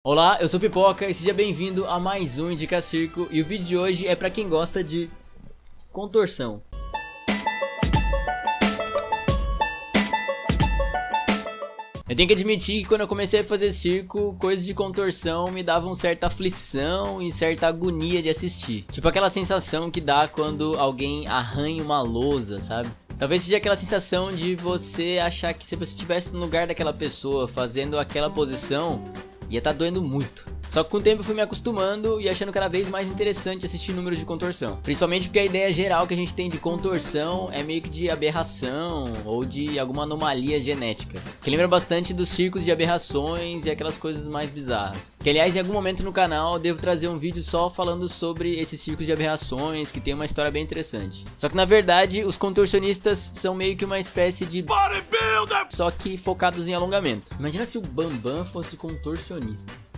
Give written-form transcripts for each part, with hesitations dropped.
Olá, eu sou Pipoca e seja bem-vindo a mais um Indica Circo. E o vídeo de hoje é pra quem gosta de contorção. Eu tenho que admitir que quando eu comecei a fazer circo, coisas de contorção me davam certa aflição e certa agonia de assistir. Tipo aquela sensação que dá quando alguém arranha uma lousa, sabe? Talvez seja aquela sensação de você achar que se você estivesse no lugar daquela pessoa fazendo aquela posição, ia tá doendo muito. Só que com o tempo eu fui me acostumando e achando cada vez mais interessante assistir números de contorção. Principalmente porque a ideia geral que a gente tem de contorção é meio que de aberração ou de alguma anomalia genética. Que lembra bastante dos circos de aberrações e aquelas coisas mais bizarras. Que aliás em algum momento no canal eu devo trazer um vídeo só falando sobre esses circos de aberrações que tem uma história bem interessante. Só que na verdade os contorcionistas são meio que uma espécie de bodybuilder, só que focados em alongamento. Imagina se o Bambam fosse contorcionista.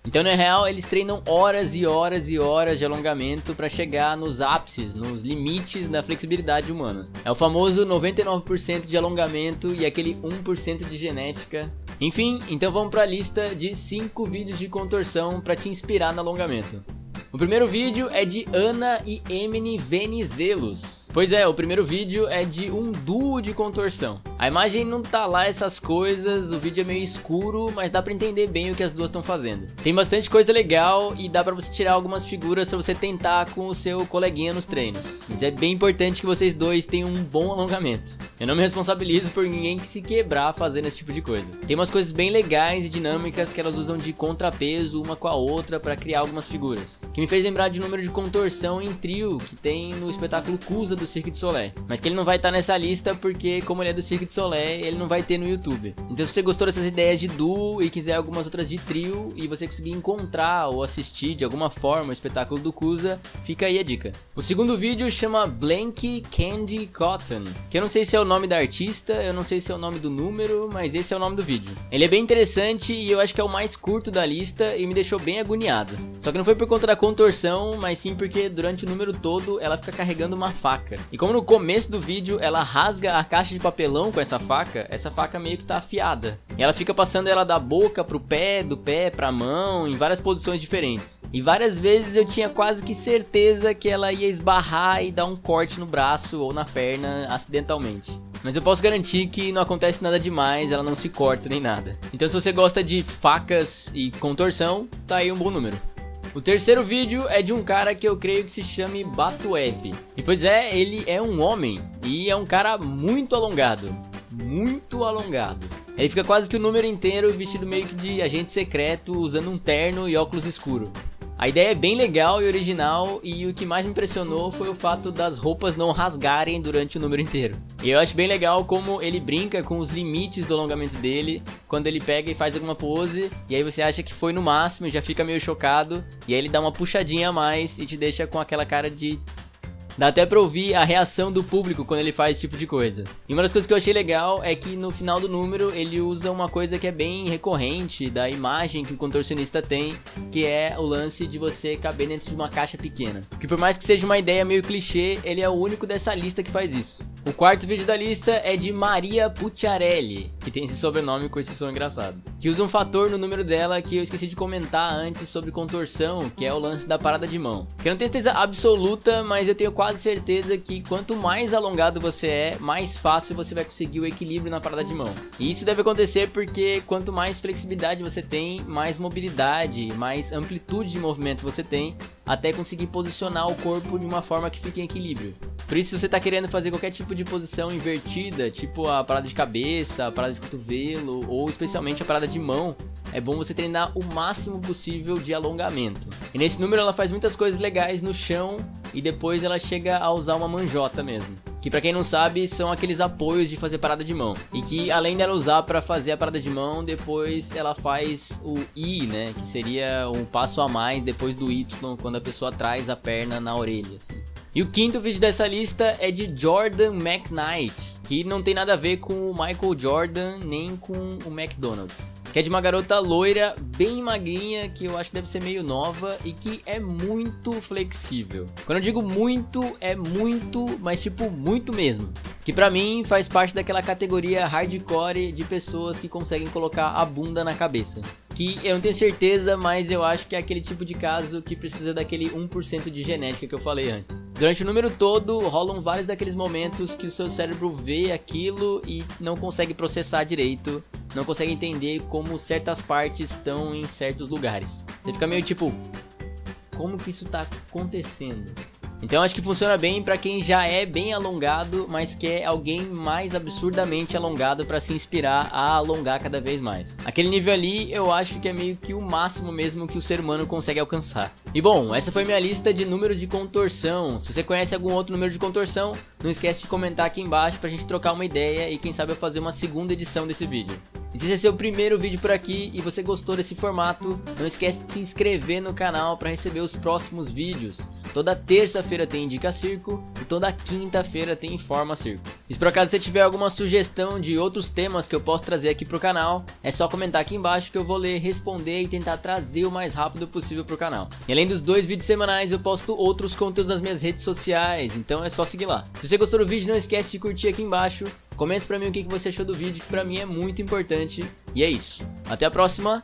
Então na real eles treinam horas e horas e horas de alongamento para chegar nos ápices, nos limites da flexibilidade humana. É o famoso 99% de alongamento e aquele 1% de genética. Enfim, então vamos para a lista de 5 vídeos de contorção para te inspirar no alongamento. O primeiro vídeo é de Ana e Emily Venizelos. Pois é, o primeiro vídeo é de um duo de contorção. A imagem não tá lá essas coisas, o vídeo é meio escuro, mas dá pra entender bem o que as duas estão fazendo. Tem bastante coisa legal e dá pra você tirar algumas figuras pra você tentar com o seu coleguinha nos treinos. Mas é bem importante que vocês dois tenham um bom alongamento. Eu não me responsabilizo por ninguém que se quebrar fazendo esse tipo de coisa. Tem umas coisas bem legais e dinâmicas que elas usam de contrapeso uma com a outra pra criar algumas figuras. Que me fez lembrar de um número de contorção em trio que tem no espetáculo Cusa do Cirque du Soleil. Mas que ele não vai estar nessa lista porque como ele é do Cirque du Soleil, ele não vai ter no YouTube. Então se você gostou dessas ideias de duo e quiser algumas outras de trio e você conseguir encontrar ou assistir de alguma forma o espetáculo do Cusa, fica aí a dica. O segundo vídeo chama Blanky Candy Cotton, que eu não sei se é o nome da artista, eu não sei se é o nome do número, mas esse é o nome do vídeo. Ele é bem interessante e eu acho que é o mais curto da lista e me deixou bem agoniado. Só que não foi por conta da contorção, mas sim porque durante o número todo ela fica carregando uma faca. E como no começo do vídeo ela rasga a caixa de papelão com essa faca meio que tá afiada. E ela fica passando ela da boca pro pé, do pé pra mão, em várias posições diferentes. E várias vezes eu tinha quase que certeza que ela ia esbarrar e dar um corte no braço ou na perna acidentalmente. Mas eu posso garantir que não acontece nada demais, ela não se corta nem nada. Então se você gosta de facas e contorção, tá aí um bom número. O terceiro vídeo é de um cara que eu creio que se chame Batuev. E pois é, ele é um homem e é um cara muito alongado. Muito alongado. Ele fica quase que o número inteiro vestido meio que de agente secreto, usando um terno e óculos escuros. A ideia é bem legal e original e o que mais me impressionou foi o fato das roupas não rasgarem durante o número inteiro. E eu acho bem legal como ele brinca com os limites do alongamento dele, quando ele pega e faz alguma pose, e aí você acha que foi no máximo e já fica meio chocado, e aí ele dá uma puxadinha a mais e te deixa com aquela cara de... Dá até pra ouvir a reação do público quando ele faz esse tipo de coisa. E uma das coisas que eu achei legal é que no final do número ele usa uma coisa que é bem recorrente da imagem que o contorcionista tem, que é o lance de você caber dentro de uma caixa pequena. Que por mais que seja uma ideia meio clichê, ele é o único dessa lista que faz isso. O quarto vídeo da lista é de Maria Pucciarelli, que tem esse sobrenome com esse som engraçado. Que usa um fator no número dela que eu esqueci de comentar antes sobre contorção, que é o lance da parada de mão. Que eu não tenho certeza absoluta, mas eu tenho quase certeza que quanto mais alongado você é, mais fácil você vai conseguir o equilíbrio na parada de mão. E isso deve acontecer porque quanto mais flexibilidade você tem, mais mobilidade, mais amplitude de movimento você tem, até conseguir posicionar o corpo de uma forma que fique em equilíbrio. Por isso, se você está querendo fazer qualquer tipo de posição invertida, tipo a parada de cabeça, a parada de cotovelo ou especialmente a parada de mão, é bom você treinar o máximo possível de alongamento. E nesse número ela faz muitas coisas legais no chão e depois ela chega a usar uma manjota mesmo. Que pra quem não sabe, são aqueles apoios de fazer parada de mão. E que além dela usar pra fazer a parada de mão, depois ela faz o I, né? Que seria um passo a mais depois do Y, quando a pessoa traz a perna na orelha, assim. E o quinto vídeo dessa lista é de Jordan McKnight, que não tem nada a ver com o Michael Jordan, nem com o McDonald's. Que é de uma garota loira, bem magrinha, que eu acho que deve ser meio nova e que é muito flexível. Quando eu digo muito, é muito, mas tipo muito mesmo. Que pra mim faz parte daquela categoria hardcore de pessoas que conseguem colocar a bunda na cabeça. que eu não tenho certeza, mas eu acho que é aquele tipo de caso que precisa daquele 1% de genética que eu falei antes. Durante o número todo, rolam vários daqueles momentos que o seu cérebro vê aquilo e não consegue processar direito, não consegue entender como certas partes estão em certos lugares. Você fica meio tipo, como que isso tá acontecendo? Então acho que funciona bem pra quem já é bem alongado, mas quer alguém mais absurdamente alongado pra se inspirar a alongar cada vez mais. Aquele nível ali eu acho que é meio que o máximo mesmo que o ser humano consegue alcançar. E bom, essa foi minha lista de números de contorção. Se você conhece algum outro número de contorção, não esquece de comentar aqui embaixo pra gente trocar uma ideia e quem sabe eu fazer uma segunda edição desse vídeo. E se esse é seu primeiro vídeo por aqui e você gostou desse formato, não esquece de se inscrever no canal para receber os próximos vídeos. Toda terça-feira tem Indica Circo e toda quinta-feira tem Informa Circo. E se por acaso você tiver alguma sugestão de outros temas que eu posso trazer aqui pro canal, é só comentar aqui embaixo que eu vou ler, responder e tentar trazer o mais rápido possível pro canal. E além dos 2 vídeos semanais, eu posto outros conteúdos nas minhas redes sociais, então é só seguir lá. Se você gostou do vídeo, não esquece de curtir aqui embaixo. Comenta pra mim o que você achou do vídeo, que pra mim é muito importante. E é isso. Até a próxima.